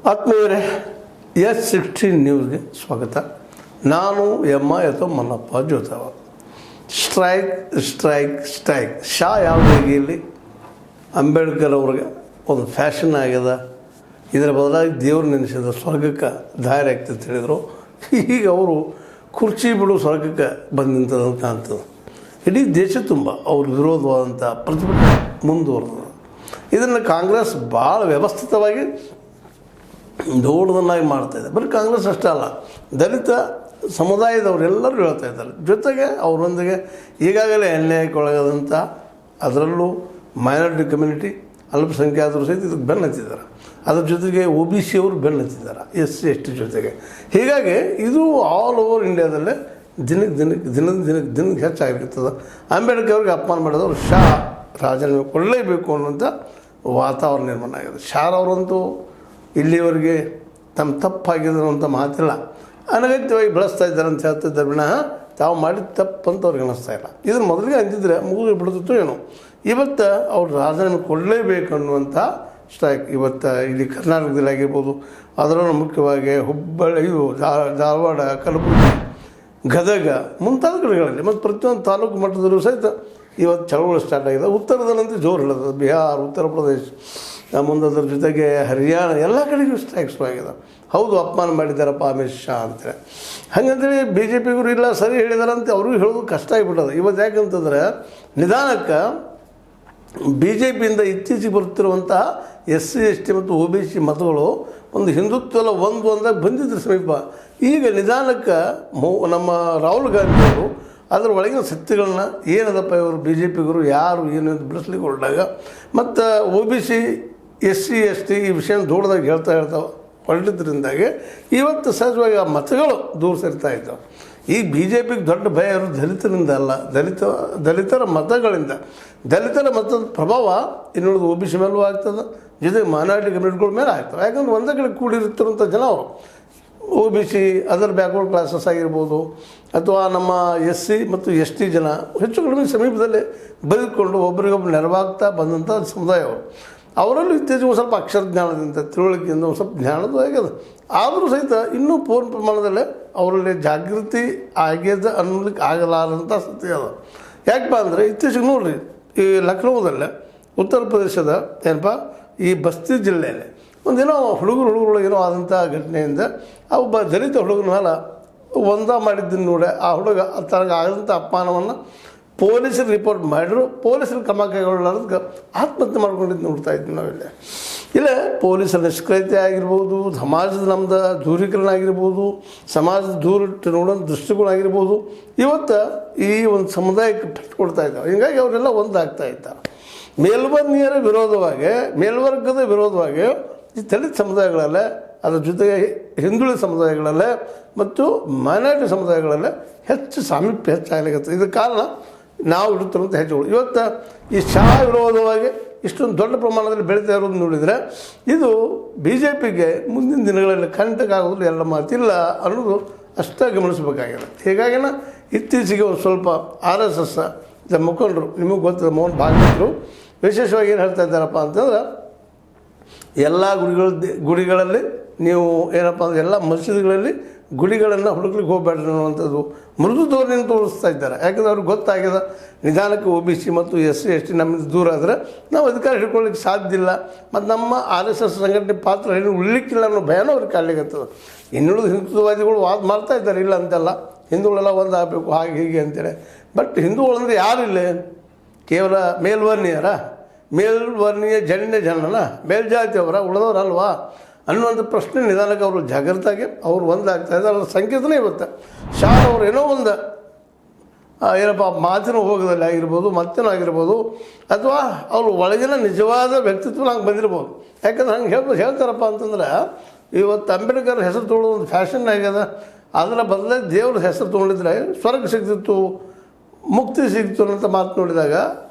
ಆತ್ಮೀಯರೇ, S16 ನ್ಯೂಸ್ಗೆ ಸ್ವಾಗತ. ನಾನು Mallappa Jotava. Strike strike strike Shah ಯಾವ ರೀತಿಯಲ್ಲಿ ಅಂಬೇಡ್ಕರ್ ಅವ್ರಿಗೆ ಒಂದು ಫ್ಯಾಷನ್ ಆಗ್ಯದ, ಇದರ ಬದಲಾಗಿ ದೇವರು ನೆನೆಸಿದ ಸ್ವರ್ಗಕ್ಕೆ ದಾರಿ ಆಗ್ತದೆ ಹೇಳಿದರು. ಈಗ ಅವರು ಕುರ್ಚಿ ಬಿಡು ಸ್ವರ್ಗಕ್ಕೆ ಬಂದು ನಿಂತದಂತ ಕಾಣ್ತದೆ. ಇಡೀ ದೇಶ ತುಂಬ ಅವ್ರ ವಿರೋಧವಾದಂಥ ಪ್ರತಿಭಟನೆ ಮುಂದುವರೆದ. ಇದನ್ನು ಕಾಂಗ್ರೆಸ್ ಭಾಳ ವ್ಯವಸ್ಥಿತವಾಗಿ ದೊಡ್ಡದನ್ನಾಗಿ ಮಾಡ್ತಾಯಿದೆ. ಬರೀ ಕಾಂಗ್ರೆಸ್ ಅಷ್ಟೇ ಅಲ್ಲ, ದಲಿತ ಸಮುದಾಯದವರೆಲ್ಲರೂ ಹೇಳ್ತಾ ಇದ್ದಾರೆ. ಜೊತೆಗೆ ಅವರೊಂದಿಗೆ ಈಗಾಗಲೇ ಅನ್ಯಾಯಕ್ಕೊಳಗಾದಂಥ, ಅದರಲ್ಲೂ ಮೈನಾರಿಟಿ ಕಮ್ಯುನಿಟಿ, ಅಲ್ಪಸಂಖ್ಯಾತರು ಸಹಿತ ಇದಕ್ಕೆ ಬೆನ್ನು ಹತ್ತಿದ್ದಾರೆ. ಅದ್ರ ಜೊತೆಗೆ OBC ಅವರು ಬೆನ್ನು ಹತ್ತಿದ್ದಾರೆ, SC ST ಜೊತೆಗೆ. ಹೀಗಾಗಿ ಇದು ಆಲ್ ಓವರ್ ಇಂಡಿಯಾದಲ್ಲೇ ದಿನಕ್ಕೆ ಹೆಚ್ಚಾಗಿರ್ತದೆ. ಅಂಬೇಡ್ಕರ್ ಅವ್ರಿಗೆ ಅಪಮಾನ ಮಾಡಿದವರು ಶಾ ರಾಜೀನಾಮೆ ಕೊಡಲೇಬೇಕು ಅನ್ನೋಂಥ ವಾತಾವರಣ ನಿರ್ಮಾಣ ಆಗಿದೆ. ಶಾರವರಂತೂ ಇಲ್ಲಿವರೆಗೆ ತಮ್ಮ ತಪ್ಪಾಗಿದೆ ಅಂತ ಮಾತಿಲ್ಲ, ಅನಗತ್ಯವಾಗಿ ಬಳಸ್ತಾ ಇದ್ದಾರೆ ಅಂತ ಹೇಳ್ತಿದ್ದಾರೆ ವಿನಃ ತಾವು ಮಾಡಿದ ತಪ್ಪು ಅಂತ ಅವ್ರಿಗೆ ಅನ್ನಿಸ್ತಾ ಇಲ್ಲ. ಇದನ್ನು ಮೊದಲಿಗೆ ಅಂತಿದ್ರೆ ಮುಗಿದು ಬಿಡ್ತಿತ್ತು ಏನೋ. ಇವತ್ತು ಅವ್ರು ರಾಜೀನಾಮೆ ಕೊಡಲೇಬೇಕು ಅನ್ನುವಂಥ ಸ್ಟ್ರೈಕ್ ಇವತ್ತು ಇಲ್ಲಿ ಕರ್ನಾಟಕದಲ್ಲಿ ಆಗಿರ್ಬೋದು, ಅದರಲ್ಲೂ ಮುಖ್ಯವಾಗಿ ಹುಬ್ಬಳ್ಳಿ, ಧಾರವಾಡ, ಕಲಬುರಗಿ, ಗದಗ ಮುಂತಾದ ಕಡೆಗಳಲ್ಲಿ ಮತ್ತು ಪ್ರತಿಯೊಂದು ತಾಲೂಕು ಮಟ್ಟದಲ್ಲೂ ಸಹಿತ ಇವತ್ತು ಚಳವಳಿ ಸ್ಟಾರ್ಟ್ ಆಗಿದೆ. ಉತ್ತರದಲ್ಲಂತೂ ಜೋರು ಹೇಳೋದು, ಬಿಹಾರ, ಉತ್ತರ ಪ್ರದೇಶ, ಮುಂದೆ ಅದ್ರ ಜೊತೆಗೆ ಹರಿಯಾಣ ಎಲ್ಲ ಕಡೆಗೂ ಸ್ಟ್ರೈಕ್ ಶುರು ಆಗಿದೆ. ಹೌದು, ಅಪಮಾನ ಮಾಡಿದ್ದಾರಪ್ಪ ಅಮಿತ್ ಶಾ ಅಂತೇಳಿ. ಹಾಗಂತೇಳಿ BJPಗರು ಇಲ್ಲ ಸರಿ ಹೇಳಿದಾರಂತೆ ಅವ್ರಿಗೂ ಹೇಳೋದು ಕಷ್ಟ ಆಗಿಬಿಟ್ಟದು. ಇವತ್ತು ಯಾಕಂತಂದರೆ ನಿಧಾನಕ್ಕೆ BJPಯಿಂದ ಇತ್ತೀಚೆಗೆ ಬರುತ್ತಿರುವಂತಹ SC ST ಮತ್ತು OBC ಮತಗಳು ಒಂದು ಹಿಂದುತ್ವಲ್ಲ ಒಂದಾಗ ಬಂದಿದ್ರು ಸಮೀಪ. ಈಗ ನಿಧಾನಕ್ಕೆ ನಮ್ಮ ರಾಹುಲ್ ಗಾಂಧಿ ಅವರು ಅದರ ಒಳಗಿನ ಸತ್ಯಗಳನ್ನ ಏನದಪ್ಪ ಇವರು BJPಗರು ಯಾರು ಏನು ಅಂತ ಬಿಡಿಸ್ಲಿಕ್ಕೆ ಹೊರಟಾಗ ಮತ್ತು OBC SC ST ಈ ವಿಷಯ ದೊಡ್ಡದಾಗಿ ಹೇಳ್ತಾ ಹೊರಟಿದ್ದರಿಂದಾಗಿ ಇವತ್ತು ಸಹಜವಾಗಿ ಆ ಮತಗಳು ದೂರ ಸರಿತಾ ಇದ್ದಾವೆ. ಈ BJPಗೆ ದೊಡ್ಡ ಭಯ ಇರೋದು ದಲಿತರಿಂದ ಅಲ್ಲ, ದಲಿತರ ಮತಗಳಿಂದ. ದಲಿತರ ಮತದ ಪ್ರಭಾವ ಇನ್ನುಳಿದು OBC ಮೇಲೂ ಆಗ್ತದೆ, ಜೊತೆಗೆ ಮೈನಾರಿಟಿ ಕಮ್ಯುನಿಟಿಗಳ ಮೇಲೆ ಆಗ್ತವೆ. ಯಾಕಂದ್ರೆ ಒಂದೇ ಕಡೆ ಕೂಡಿರುತ್ತಿರುವಂಥ ಜನ ಅವರು OBC, ಅದರ್ ಬ್ಯಾಕ್ವರ್ಡ್ ಕ್ಲಾಸಸ್ ಆಗಿರ್ಬೋದು, ಅಥವಾ ನಮ್ಮ SC ಮತ್ತು ST ಜನ ಹೆಚ್ಚು ಕಡಿಮೆ ಸಮೀಪದಲ್ಲಿ ಬದುಕೊಂಡು ಒಬ್ಬರಿಗೊಬ್ಬರು ನೆರವಾಗ್ತಾ ಬಂದಂಥ ಸಮುದಾಯ ಅವರು. ಅವರಲ್ಲೂ ಇತ್ತೀಚೆಗೆ ಒಂದು ಸ್ವಲ್ಪ ಅಕ್ಷರ ಜ್ಞಾನದಿಂದ, ತಿಳುವಳಿಕೆಯಿಂದ ಒಂದು ಸ್ವಲ್ಪ ಜ್ಞಾನದ್ದು ಆಗ್ಯದ. ಆದರೂ ಸಹಿತ ಇನ್ನೂ ಪೂರ್ಣ ಪ್ರಮಾಣದಲ್ಲೇ ಅವರಲ್ಲಿ ಜಾಗೃತಿ ಆಗ್ಯದ ಅನ್ನೋದಕ್ಕೆ ಆಗಲಾರಂಥ ಸತ್ಯ ಅದ. ಯಾಕಪ್ಪ ಅಂದರೆ ಇತ್ತೀಚೆಗೆ ನೋಡಿರಿ, ಈ ಲಕ್ನೋದಲ್ಲೇ ಉತ್ತರ ಪ್ರದೇಶದ ಏನಪ್ಪ ಈ ಬಸ್ತಿ ಜಿಲ್ಲೆಯಲ್ಲಿ ಒಂದೇನೋ ಹುಡುಗರೊಳಗೇನೋ ಆದಂಥ ಘಟನೆಯಿಂದ ಆ ಒಬ್ಬ ದಲಿತ ಹುಡುಗನ ಮೇಲೆ ಮಾಡಿದ್ದನ್ನು ನೋಡಿ ಆ ಹುಡುಗ ತನಗೆ ಆದಂಥ ಅಪಮಾನವನ್ನು ಪೊಲೀಸರು ರಿಪೋರ್ಟ್ ಮಾಡಿದ್ರು. ಪೊಲೀಸರು ಕ್ರಮ ಕೈಗೊಳ್ಳೋದಕ್ಕೆ ಆತ್ಮಹತ್ಯೆ ಮಾಡ್ಕೊಂಡಿದ್ದು ನೋಡ್ತಾ ಇದ್ವಿ ನಾವಿಲ್ಲಿ. ಇಲ್ಲೇ ಪೊಲೀಸರ ನಿಷ್ಕ್ರಿಯತೆ ಆಗಿರ್ಬೋದು, ಸಮಾಜದ ನಮ್ಮದು ದೂರೀಕರಣ ಆಗಿರ್ಬೋದು, ಸಮಾಜದ ದೂರಿಟ್ಟು ನೋಡೋ ದೃಷ್ಟಿಕೋನ ಆಗಿರ್ಬೋದು, ಇವತ್ತು ಈ ಒಂದು ಸಮುದಾಯಕ್ಕೆ ಪೆಟ್ಟು ಕೊಡ್ತಾ ಇದ್ದಾವೆ. ಹೀಗಾಗಿ ಅವರೆಲ್ಲ ಒಂದಾಗ್ತಾ ಇದ್ದಾರೆ. ಮೇಲ್ವರ್ಗೀಯರ ವಿರೋಧವಾಗಿ, ಮೇಲ್ವರ್ಗದ ವಿರೋಧವಾಗಿ ಈ ದಲಿತ ಸಮುದಾಯಗಳಲ್ಲೇ, ಅದರ ಜೊತೆಗೆ ಹಿಂದುಳಿದ ಸಮುದಾಯಗಳಲ್ಲೇ ಮತ್ತು ಮೈನಾರಿಟಿ ಸಮುದಾಯಗಳಲ್ಲೇ ಹೆಚ್ಚು ಸಾಮೀಪ್ಯ ಹೆಚ್ಚಾಗಲಿಕ್ಕೆ. ಇದಕ್ಕೆ ಕಾರಣ ನಾವು ಇಡುತ್ತಿರುವಂಥ ಹೆಜ್ಜೆಗಳು. ಇವತ್ತು ಈ ಶಾ ವಿರೋಧವಾಗಿ ಇಷ್ಟೊಂದು ದೊಡ್ಡ ಪ್ರಮಾಣದಲ್ಲಿ ಬೆಳೀತಾ ಇರೋದು ನೋಡಿದರೆ ಇದು BJPಗೆ ಮುಂದಿನ ದಿನಗಳಲ್ಲಿ ಕಂಟಕ ಆಗೋದು ಎಲ್ಲ ಮಾತಿಲ್ಲ ಅನ್ನೋದು ಅಷ್ಟೇ ಗಮನಿಸಬೇಕಾಗಿದೆ. ಹೀಗಾಗಿನ ಇತ್ತೀಚೆಗೆ ಒಂದು ಸ್ವಲ್ಪ RSS ಮುಖಂಡರು, ನಿಮಗೆ ಗೊತ್ತಿದೆ, ಮೋಹನ್ ಭಾಗವತರು ವಿಶೇಷವಾಗಿ ಏನು ಹೇಳ್ತಾ ಇದ್ದಾರಪ್ಪ ಅಂತಂದ್ರೆ, ಎಲ್ಲ ಗುಡಿಗಳಲ್ಲಿ ನೀವು ಏನಪ್ಪ ಅಂದರೆ ಎಲ್ಲ ಮಸೀದಿಗಳಲ್ಲಿ ಗುಡಿಗಳನ್ನು ಹುಡುಕ್ಲಿಕ್ಕೆ ಹೋಗಬೇಡ್ರಿ ಅನ್ನುವಂಥದ್ದು ಮೃದು ಧೋರಣೆಯನ್ನು ತೋರಿಸ್ತಾ ಇದ್ದಾರೆ. ಯಾಕಂದರೆ ಅವ್ರಿಗೆ ಗೊತ್ತಾಗ್ಯದ ನಿಧಾನಕ್ಕೆ OBC ಮತ್ತು SC ST ನಮ್ಮಿಂದ ದೂರ ಆದರೆ ನಾವು ಅಧಿಕಾರ ಹಿಡ್ಕೊಳ್ಳಿಕ್ಕೆ ಸಾಧ್ಯ ಇಲ್ಲ, ಮತ್ತು ನಮ್ಮ RSS ಸಂಘಟನೆ ಪಾತ್ರ ಏನು ಉಳಿಲಿಕ್ಕಿಲ್ಲ ಅನ್ನೋ ಭಯನೂ ಅವ್ರಿಗೆ ಕಾಡ್ಲಿಕ್ಕತ್ತದ. ಇನ್ನುಳಿದ ಹಿಂದುತ್ವವಾದಿಗಳು ವಾದ ಮಾಡ್ತಾ ಇದ್ದಾರೆ, ಇಲ್ಲ ಅಂತೆಲ್ಲ ಹಿಂದೂಗಳೆಲ್ಲ ಒಂದಾಗಬೇಕು ಹಾಗೆ ಹೀಗೆ ಅಂತೇಳಿ. ಬಟ್ ಹಿಂದೂಗಳಂದರೆ ಯಾರಿಲ್ಲ, ಕೇವಲ ಮೇಲ್ವರ್ಣೀಯ ಜನನ ಮೇಲ್ಜಾತಿಯವರ ಉಳಿದವರಲ್ವಾ ಅನ್ನುವಂಥ ಪ್ರಶ್ನೆ ನಿಧಾನಕ್ಕೆ ಅವರು ಜಾಗೃತಾಗಿ ಅವರು ಒಂದಾಗ್ತಾ ಇದ್ದಾರೆ. ಅದರ ಸಂಕೇತನೇ ಇವತ್ತು ಶಾ ಅವರು ಏನೋ ಒಂದು ಏನಪ್ಪ ಮಾತಿನ ಹೋಗೋದಲ್ಲಿ ಆಗಿರ್ಬೋದು, ಮತ್ತೇನೋ ಆಗಿರ್ಬೋದು, ಅಥವಾ ಅವರು ಒಳಗಿನ ನಿಜವಾದ ವ್ಯಕ್ತಿತ್ವ ಹಂಗೆ ಬಂದಿರ್ಬೋದು. ಯಾಕಂದ್ರೆ ಹಂಗೆ ಹೇಳ್ತಾರಪ್ಪ ಅಂತಂದ್ರೆ, ಇವತ್ತು ಅಂಬೇಡ್ಕರ್ ಹೆಸರು ತೊಗೊಳ್ಳೋದು ಒಂದು ಫ್ಯಾಷನ್ ಆಗ್ಯದ. ಅದರ ಬದಲಾಗಿ ದೇವ್ರ ಹೆಸರು ತೊಗೊಂಡಿದ್ರೆ ಸ್ವರ್ಗ ಸಿಗ್ತಿತ್ತು, ಮುಕ್ತಿ ಸಿಗ್ತಿತ್ತು ಅನ್ನೋಂಥ ಮಾತು ನೋಡಿದಾಗ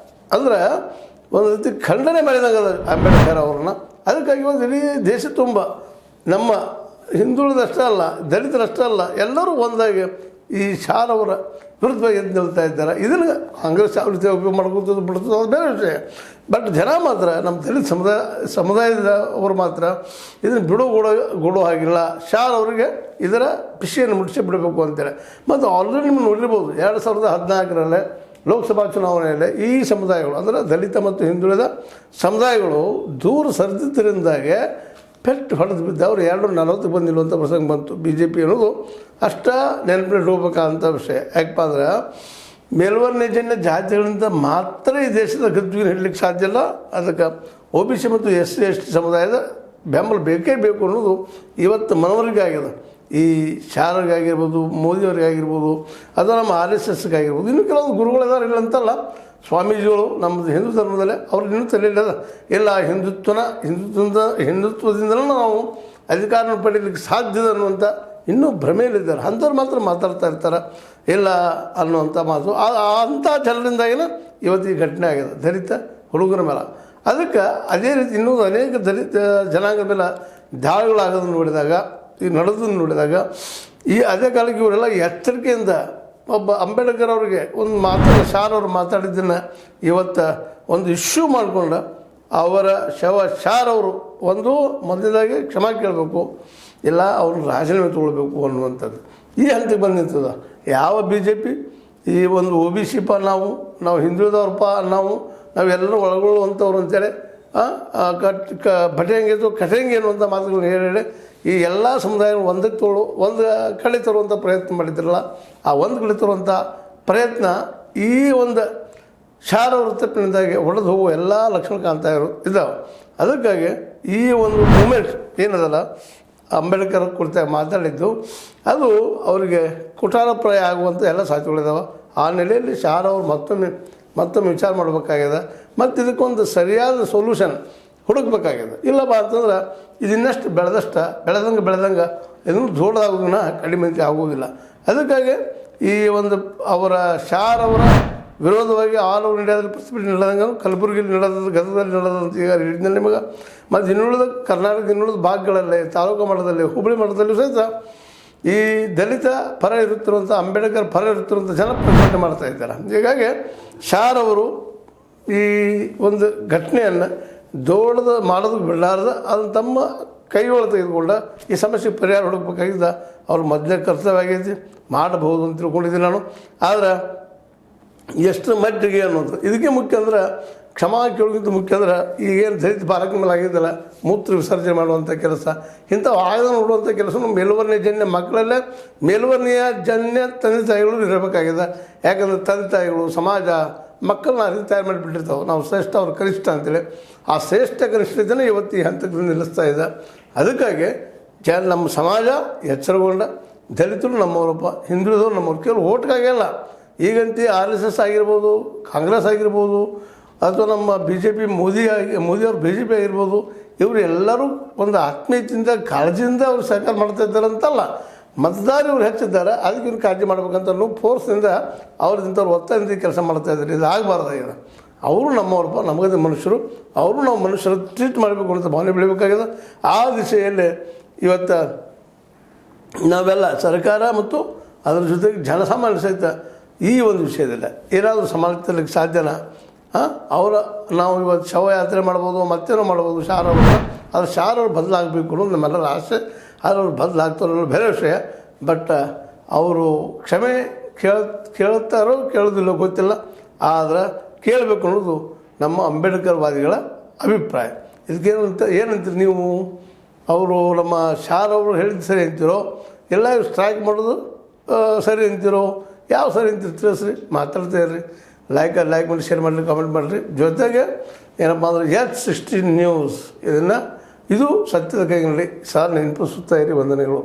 ಅಂದ್ರೆ ಒಂದು ರೀತಿ ಖಂಡನೆ ಮಾಡಿದಂಗೆ ಅಂಬೇಡ್ಕರ್ ಅವ್ರನ್ನ. ಅದಕ್ಕಾಗಿ ಒಂದು ಇಡೀ ದೇಶ ತುಂಬ ನಮ್ಮ ಹಿಂದುಳಿದಷ್ಟೇ ಅಲ್ಲ, ದಲಿತರಷ್ಟೇ ಅಲ್ಲ, ಎಲ್ಲರೂ ಒಂದಾಗಿ ಈ ಶಾರವರ ವಿರುದ್ಧವಾಗಿ ಎದ್ದು ನಿಲ್ತಾ ಇದ್ದಾರೆ. ಇದನ್ನು ಕಾಂಗ್ರೆಸ್ ಯಾವ ರೀತಿ ಉಪಯೋಗ ಮಾಡ್ಕೊತದ್ದು ಬಿಡ್ತದೆ ಅದು ಬೇರೆ ವಿಷಯ. ಬಟ್ ಜನ ಮಾತ್ರ ನಮ್ಮ ದಲಿತ ಸಮುದಾಯದವರು ಮಾತ್ರ ಇದನ್ನು ಗೊಡೋ ಹಾಗಿಲ್ಲ. ಶಾಲ್ ಅವರಿಗೆ ಇದರ ವಿಷಯನ್ನು ಮುಟ್ಟಿಸಿ ಬಿಡಬೇಕು ಅಂತೇಳಿ. ಮತ್ತು ಆಲ್ರೆಡಿ ನಿಮ್ಗೆ ನೋಡಿರ್ಬೋದು 2014 ಲೋಕಸಭಾ ಚುನಾವಣೆಯಲ್ಲಿ ಈ ಸಮುದಾಯಗಳು ಅಂದರೆ ದಲಿತ ಮತ್ತು ಹಿಂದುಳಿದ ಸಮುದಾಯಗಳು ದೂರ ಸರಿದಿದ್ದರಿಂದಾಗೆ ಪೆಟ್ಟು ಹೊಡೆದು ಬಿದ್ದು ಅವರು 240 ಬಂದಿರುವಂಥ ಪ್ರಸಂಗ ಬಂತು. BJP ಅನ್ನೋದು ಅಷ್ಟ ನೆನಪಿಟ್ಟು ಹೋಗ್ಬೇಕಂತ ವಿಷಯ. ಯಾಕಪ್ಪ ಅಂದ್ರೆ ಮೇಲ್ವರ್ಣಜನ್ಯ ಜಾತಿಗಳಿಂದ ಮಾತ್ರ ಈ ದೇಶದ ಗದ್ದುಗೆ ಹಿಡಲಿಕ್ಕೆ ಸಾಧ್ಯ ಇಲ್ಲ. ಅದಕ್ಕೆ OBC ಮತ್ತು SC/ST ಸಮುದಾಯದ ಬೆಂಬಲ ಬೇಕೇ ಬೇಕು ಅನ್ನೋದು ಇವತ್ತು ಮನವರಿಗಾಗಿದೆ. ಈ ಶಾರರಿಗಾಗಿರ್ಬೋದು, ಮೋದಿಯವರಿಗಾಗಿರ್ಬೋದು, ಅಥವಾ ನಮ್ಮ RSSಗಾಗಿರ್ಬೋದು, ಇನ್ನೂ ಕೆಲವು ಗುರುಗಳಿದಾರೆ ಇಲ್ಲ ಅಂತಲ್ಲ. ಸ್ವಾಮೀಜಿಗಳು ನಮ್ಮದು ಹಿಂದೂ ಧರ್ಮದಲ್ಲೇ ಅವ್ರು ಇನ್ನೂ ತಲೆಯಿಲ್ಲದ ಇಲ್ಲ ಹಿಂದುತ್ವದಿಂದಲೂ ನಾವು ಅಧಿಕಾರನ ಪಡೀಲಿಕ್ಕೆ ಸಾಧ್ಯದ ಅನ್ನುವಂಥ ಇನ್ನೂ ಭ್ರಮೆಯಲ್ಲಿದ್ದಾರೆ. ಅಂಥವ್ರು ಮಾತ್ರ ಮಾತಾಡ್ತಾ ಇರ್ತಾರೆ ಇಲ್ಲ ಅನ್ನುವಂಥ ಮಾತು. ಅಂಥ ಜನರಿಂದಾಗಿನ ಇವತ್ತು ಈ ಘಟನೆ ಆಗಿದೆ ದಲಿತ ಹುಡುಗರ ಮೇಲೆ. ಅದಕ್ಕೆ ಅದೇ ರೀತಿ ಇನ್ನೂ ಅನೇಕ ದಲಿತ ಜನಾಂಗದ ಮೇಲೆ ದಾಳಿಗಳಾಗೋದನ್ನು ನೋಡಿದಾಗ, ಈ ನಡೆದನ್ನು ನೋಡಿದಾಗ, ಈ ಅದೇ ಕಾಲಕ್ಕೆ ಇವರೆಲ್ಲ ಎಚ್ಚರಿಕೆಯಿಂದ ಒಬ್ಬ ಅಂಬೇಡ್ಕರ್ ಅವರಿಗೆ ಒಂದು ಮಾತನ್ನು ಶಾರ್ ಅವರು ಮಾತಾಡಿದ್ದನ್ನು ಇವತ್ತು ಒಂದು ಇಶ್ಯೂ ಮಾಡಿಕೊಂಡು ಅವರ ಶಾರ್ ಅವರು ಒಂದು ಮೊದಲನೇದಾಗಿ ಕ್ಷಮೆ ಕೇಳಬೇಕು, ಇಲ್ಲ ಅವ್ರನ್ನ ರಾಜೀನಾಮೆ ತೊಗೊಳ್ಬೇಕು ಅನ್ನುವಂಥದ್ದು ಈ ಹಂತಕ್ಕೆ ಬಂದು ನಿಂತದ. ಯಾವ BJP ಈ ಒಂದು OBC ನಾವು ಹಿಂದುಳಿದವ್ರಪ್ಪ ನಾವೆಲ್ಲರೂ ಒಳಗೊಳ್ಳುವಂಥವ್ರು ಅಂತೇಳಿ ಬಟೆಂಗೇದು ಕಟೆಂಗೆ ಅನ್ನುವಂಥ ಮಾತುಗಳನ್ನ ಹೇಳಿ ಈ ಎಲ್ಲ ಸಮುದಾಯಗಳು ಒಂದು ಕಡೆ ತರುವಂಥ ಪ್ರಯತ್ನ ಮಾಡಿದ್ರಲ್ಲ, ಆ ಒಂದು ಕಡೆ ತರುವಂಥ ಪ್ರಯತ್ನ ಈ ಒಂದು ಶಾರ ವೃತ್ತಪ್ಪಿನಿಂದಾಗಿ ಹೊಡೆದು ಹೋಗುವ ಎಲ್ಲ ಲಕ್ಷಣ ಕಾಣ್ತಾ ಇದ್ದಾವೆ. ಅದಕ್ಕಾಗಿ ಈ ಒಂದು ಮೂಮೆಂಟ್ ಏನದಲ್ಲ ಅಂಬೇಡ್ಕರ್ ಕುರಿತಾಗಿ ಮಾತಾಡಿದ್ದು ಅದು ಅವರಿಗೆ ಕುಠಾರಪ್ರಾಯ ಆಗುವಂಥ ಎಲ್ಲ ಸಾಧ್ಯತೆಗಳಿದ್ದಾವೆ. ಆ ನೆಲೆಯಲ್ಲಿ ಶಾರ ಅವರು ಮತ್ತೊಮ್ಮೆ ವಿಚಾರ ಮಾಡಬೇಕಾಗಿದೆ ಮತ್ತು ಇದಕ್ಕೊಂದು ಸರಿಯಾದ ಸೊಲ್ಯೂಷನ್ ಹುಡುಕಬೇಕಾಗಿದೆ. ಇಲ್ಲಪ್ಪ ಅಂತಂದ್ರೆ ಇದನ್ನಷ್ಟು ಬೆಳೆದಂಗೆ ಇದನ್ನು ದೊಡ್ಡದಾಗೋದನ್ನ ಕಡಿಮೆ ಆಗುವುದಿಲ್ಲ. ಅದಕ್ಕಾಗಿ ಈ ಒಂದು ಅವರ ಶಾರ್ ಅವರ ವಿರೋಧವಾಗಿ ಆಲ್ ಓವರ್ ಇಂಡಿಯಾದಲ್ಲಿ ಪ್ರತಿಭಟನೆ ನಡೆದಂಗೆ ಕಲಬುರಗಿಯಲ್ಲಿ ನಡೆದ, ಗದಗದಲ್ಲಿ ನಡೆದಂತ ಈಗ ಹೇಳಿದ್ನಲ್ಲಿ ನಿಮಗೆ. ಮತ್ತು ಇನ್ನುಳಿದ ಕರ್ನಾಟಕದ ಇನ್ನುಳಿದ ಭಾಗಗಳಲ್ಲಿ, ತಾಲೂಕು ಮಟ್ಟದಲ್ಲಿ, ಹುಬ್ಬಳ್ಳಿ ಮಟ್ಟದಲ್ಲಿ ಸಹಿತ ಈ ದಲಿತ ಪರ ಇರುತ್ತಿರುವಂಥ, ಅಂಬೇಡ್ಕರ್ ಪರ ಇರುತ್ತಿರುವಂಥ ಜನ ಪ್ರತಿಭಟನೆ ಮಾಡ್ತಾ ಇದ್ದಾರೆ. ಹೀಗಾಗಿ ಶಾರ್ ಅವರು ಈ ಒಂದು ಘಟನೆಯನ್ನು ದೊಡ್ಡದು ಮಾಡೋದಕ್ಕೆ ಬಿಡಲಾರ್ದ ಅದನ್ನು ತಮ್ಮ ಕೈಯೊಳಗೆ ತೆಗೆದುಕೊಂಡ ಈ ಸಮಸ್ಯೆಗೆ ಪರಿಹಾರ ಹುಡುಕಬೇಕಾಗಿದ್ದ ಅವ್ರ ಮೊದಲೇ ಕರ್ತವ್ಯ ಆಗೈತಿ, ಮಾಡಬಹುದು ಅಂತ ತಿಳ್ಕೊಂಡಿದ್ದೀನಿ ನಾನು. ಆದರೆ ಎಷ್ಟು ಮಟ್ಟಿಗೆ ಅನ್ನೋದು ಇದಕ್ಕೆ ಮುಖ್ಯ ಅಂದ್ರೆ ಕ್ಷಮಾ ಕೇಳೋಕ್ಕಿಂತ ಮುಖ್ಯ ಅಂದ್ರೆ ಈಗೇನು ದಲಿತ ಬಾಲಕನ ಮೇಲೆ ಆಗಿದ್ದಲ್ಲ ಮೂತ್ರ ವಿಸರ್ಜನೆ ಮಾಡುವಂಥ ಕೆಲಸ, ಇಂಥವು ಆಗದ ನೋಡುವಂಥ ಕೆಲಸ ನಮ್ಮ ಮೇಲ್ವರ್ಣೀಯಜನ್ಯ ಮಕ್ಕಳಲ್ಲೇ ಮೇಲ್ವರ್ಣೀಯಜನ್ಯ ತಂದೆ ತಾಯಿಗಳು ಇರಬೇಕಾಗಿದೆ. ಯಾಕಂದರೆ ತಂದೆ ತಾಯಿಗಳು ಸಮಾಜ ಮಕ್ಕಳನ್ನ ಅರಿವು ತಯಾರು ಮಾಡಿಬಿಟ್ಟಿರ್ತಾವೆ. ನಾವು ಶ್ರೇಷ್ಠ ಅವ್ರು ಕನಿಷ್ಠ ಅಂತೇಳಿ ಆ ಶ್ರೇಷ್ಠ ಕನಿಷ್ಠತೆಯೇ ಇವತ್ತು ಈ ಹಂತಕ್ಕೆ ನಿಲ್ಲಿಸ್ತಾ ಇದೆ. ಅದಕ್ಕಾಗಿ ನಮ್ಮ ಸಮಾಜ ಎಚ್ಚರಗೊಂಡ ದಲಿತರು ನಮ್ಮವರಪ್ಪ, ಹಿಂದುಳಿದವರು ನಮ್ಮವ್ರು. ಕೇವಲ ಓಟ್ಗಾಗಿಲ್ಲ, ಈಗಂತೂ RSS ಆಗಿರ್ಬೋದು, ಕಾಂಗ್ರೆಸ್ ಆಗಿರ್ಬೋದು, ಅಥವಾ ನಮ್ಮ BJP ಮೋದಿಯವ್ರು BJP ಆಗಿರ್ಬೋದು, ಇವರು ಎಲ್ಲರೂ ಒಂದು ಆತ್ಮೀಯತೆಯಿಂದ ಕಾಳಜಿಯಿಂದ ಅವ್ರು ಸರ್ಕಾರ ಮಾಡ್ತಾ ಇದ್ದಾರೆ ಅಂತಲ್ಲ, ಮತದಾರ ಇವ್ರು ಹೆಚ್ಚಿದ್ದಾರೆ, ಅದಕ್ಕೆ ಇವ್ರು ಕಾಳಜಿ ಮಾಡ್ಬೇಕಂತ ಅನ್ನೋ ಫೋರ್ಸ್ನಿಂದ ಅವ್ರದಿಂಥವ್ರು ಒತ್ತಾಯದಿಂದ ಕೆಲಸ ಮಾಡ್ತಾ ಇದ್ದಾರೆ. ಇದು ಆಗಬಾರ್ದಾಗಿದೆ. ಅವರು ನಮ್ಮವ್ರಪ್ಪ, ನಮಗದ ಮನುಷ್ಯರು, ಅವರು ನಾವು ಮನುಷ್ಯರು ಟ್ರೀಟ್ ಮಾಡಬೇಕು ಅಂತ ಭಾವನೆ ಬೆಳಿಬೇಕಾಗಿದೆ. ಆ ದಿಶೆಯಲ್ಲಿ ಇವತ್ತು ನಾವೆಲ್ಲ ಸರ್ಕಾರ ಮತ್ತು ಅದರ ಜೊತೆಗೆ ಜನಸಾಮಾನ್ಯ ಸಹಿತ ಈ ಒಂದು ವಿಷಯದಲ್ಲಿ ಏನಾದರೂ ಸಮಾಲೋಚಿಸಲಿಕ್ಕೆ ಸಾಧ್ಯನಾ? ನಾವು ಇವತ್ತು ಶವಯಾತ್ರೆ ಮಾಡ್ಬೋದು, ಮತ್ತೇನೋ ಮಾಡ್ಬೋದು ಶಾರ್ ಅವ್ರನ್ನ. ಅದು ಶಾರ್ ಅವ್ರು ಬದಲಾಗಬೇಕು ಅನ್ನೋದು ನಮ್ಮೆಲ್ಲರ ಆಸೆ. ಆದರೆ ಅವ್ರು ಬದಲಾಗ್ತಾರೋ ಬೇರೆ ವಿಷಯ. ಬಟ್ ಅವರು ಕ್ಷಮೆ ಕೇಳುತ್ತಾರೋ ಕೇಳೋದಿಲ್ಲೋ ಗೊತ್ತಿಲ್ಲ, ಆದರೆ ಕೇಳಬೇಕು ಅನ್ನೋದು ನಮ್ಮ ಅಂಬೇಡ್ಕರ್ವಾದಿಗಳ ಅಭಿಪ್ರಾಯ. ಏನಂತೀರಿ ನೀವು? ಅವರು ನಮ್ಮ ಶಾರ್ ಅವರು ಹೇಳಿದ್ದು ಸರಿ ಅಂತೀರೋ, ಎಲ್ಲ ಸ್ಟ್ರೈಕ್ ಮಾಡೋದು ಸರಿ ಅಂತೀರೋ? ಯಾವ ಸರಿ ಅಂತೀರಿ ತಿಳಿಸ್ರಿ, ಮಾತಾಡ್ತಾ ಇರ್ರಿ. ಲೈಕ್ ಮಾಡಿ, ಶೇರ್ ಮಾಡಿರಿ, ಕಾಮೆಂಟ್ ಮಾಡಿರಿ. ಜೊತೆಗೆ ಏನಪ್ಪ ಅಂದರೆ H16 ನ್ಯೂಸ್ ಇದು ಸತ್ಯದ ಕೈಗಳಲ್ಲಿ ಸಾರ್ ನೆನಪಿಸುತ್ತಾ ಇರಿ. ವಂದನೆಗಳು.